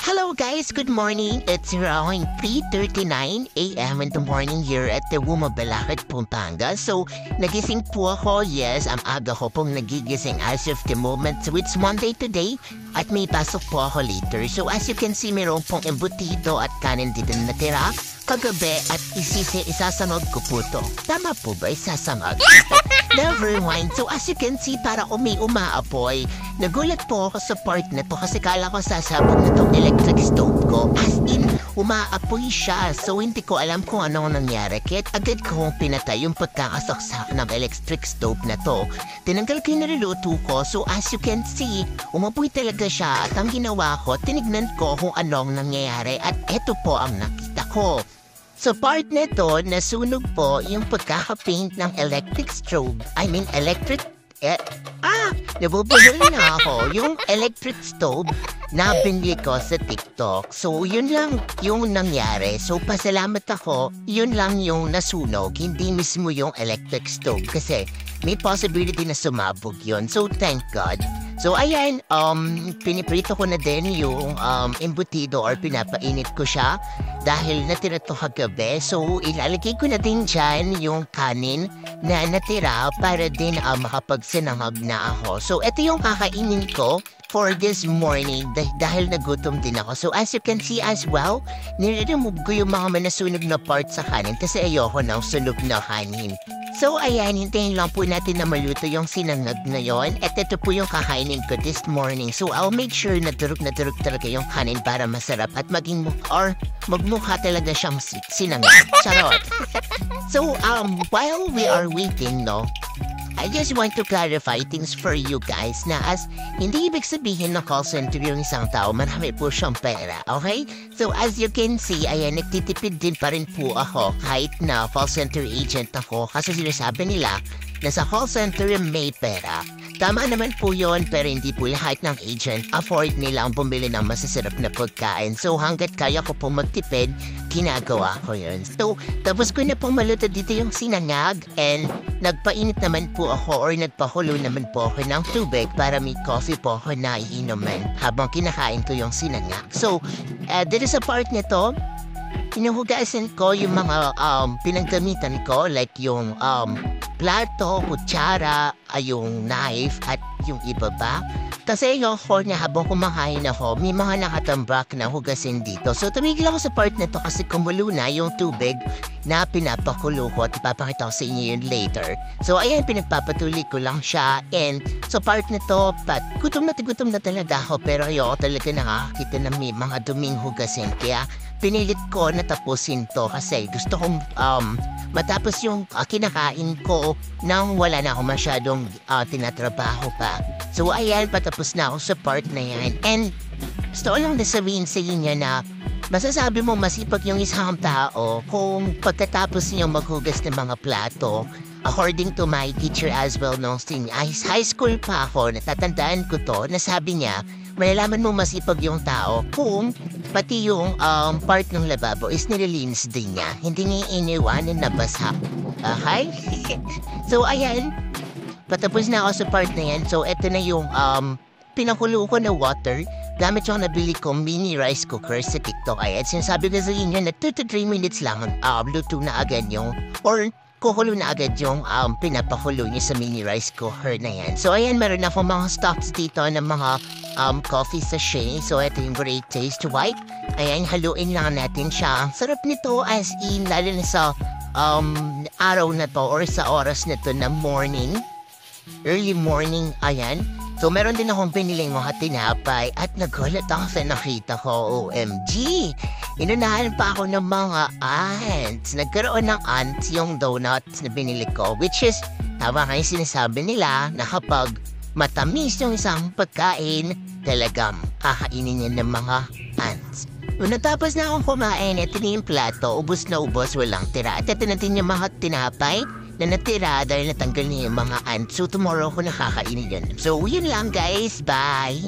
Hello guys, good morning. It's around 3:39 a.m. in the morning here at the Bumabalakid, Pampanga. So, nagising po ako. Yes, ang aga ko pong nagigising as of the moment. So, it's Monday today at may pasok po ako later. So, as you can see, meron pong embutido at kanin dito na natira kagabi at isasanod ko po to. Tama po ba? Isasanod? Never mind. So, as you can see, para umaapoy. Nagulat po ako sa part na to kasi kala ko sasabog na tong electric stove ko. As in, umaapoy siya. So, hindi ko alam kung ano nangyari. Kaya agad kong pinatay yung pagkakasaksak ng electric stove na to. Tinanggal ko yung niluluto ko. So, as you can see, umapoy talaga siya. At ang ginawa ko, tinignan ko kung anong nangyayari. At eto po ang nakita ko. So part nito, nasunog po yung pagkakapaint ng electric stove. Nabubulo na ako. Yung electric stove na binili ko sa TikTok. So yun lang yung nangyari. So pasalamat ako, yun lang yung nasunog. Hindi mismo yung electric stove. Kasi may possibility na sumabog yun. So thank God. So ayan, piniprito ko na din yung embutido or pinapainit ko siya dahil natira to kagabi. So ilalagay ko na din dyan yung kanin na natira para din makapagsinangag na ako. So ito yung kakainin ko for this morning dahil nagutom din ako. So as you can see as well, nire-remove ko yung mga manasunog na part sa kanin kasi ayoko ng sunog na kanin. So ayan, hintayin lang po natin na maluto yung sinangag na yon. At ito po yung kakainin ko this morning. So I'll make sure na durog talaga yung kanin para masarap at magmukha talaga siyang sinangag. Charot. So while we are waiting, no, I just want to clarify things for you guys na as hindi ibig sabihin na call center yung isang tao, marami po siyang pera, okay? So as you can see, ayan, nagtitipid din pa rin po ako kahit na call center agent ako kasi sinasabi nila na sa call center may pera. Tama naman po yun, pero hindi po lahat ng agent afford nila ang bumili ng masasarap na pagkain. So hanggat kaya ko po magtipid, ginagawa ko yun. So tapos ko na pong maluto dito yung sinangag and nagpainit naman po ako or nagpakulo naman po ako ng tubig para may coffee po ako na iinuman habang kinakain ko yung sinangag. So dito sa part nito, hinuhugasan ko yung mga pinanggamitan ko like yung plato, kutsara, yung knife at yung iba ba. Kasi yung na habang kumakain ako, may mga nakatambak na hugasin dito. So tumigil ako sa part na to kasi kumulo na yung tubig na pinapakulo ko at ipapakita ko sa inyo yun later. So ayan, pinagpapatuloy ko lang siya. And so part na to, gutom na talaga ako pero ayoko talaga nakakita na may mga duming hugasin. Kaya pinilit ko na tapusin to kasi gusto kong matapos yung kinakain ko nang wala na ako masyadong tinatrabaho pa. So ayan, patapos na ako sa part na yan. And gusto ko lang na sabihin sa inyo na masasabi mo masipag yung isang tao kung pagkatapos niyo maghugas ng mga plato. According to my teacher as well, nung high school pa ako, natatandaan ko to, na sabi niya, malalaman mo masipag yung tao kung pati yung part ng lababo is nililinis din niya. Hindi niya iniwanan na basa. Okay? So, ayan. Patapos na ako sa part na yan. So, eto na yung pinakulo ko na water. Gamit yung nabili ko mini rice cooker sa TikTok. Ayan, sinasabi ko sa inyo na 2 to 3 minutes lang luto na agad yung or kukulo na agad yung pinapakulo niya sa mini rice cooker na yan. So ayan, meron akong mga stocks dito ng mga coffee sachet. So ito yung Great Taste White. Ayan, haluin lang natin siya. Sarap nito as in, lalo na sa araw na to or sa oras na to na morning. Early morning, ayan. So meron din akong piniling mga tinapay at nagulat ako sa nakita ko, OMG! Inunahan pa ako ng mga ants. Nagkaroon ng ants yung donuts na binili ko, which is, tama kayo sinasabi nila na kapag matamis yung isang pagkain, talagang kakainin niya ng mga ants. Nung natapos na akong kumain, ito na yung plato, ubos na ubos, walang tira. At ito natin yung mga tinapay na natira dahil natanggal niya yung mga ants. So tomorrow ko nakakainin yun. So yun lang guys, bye!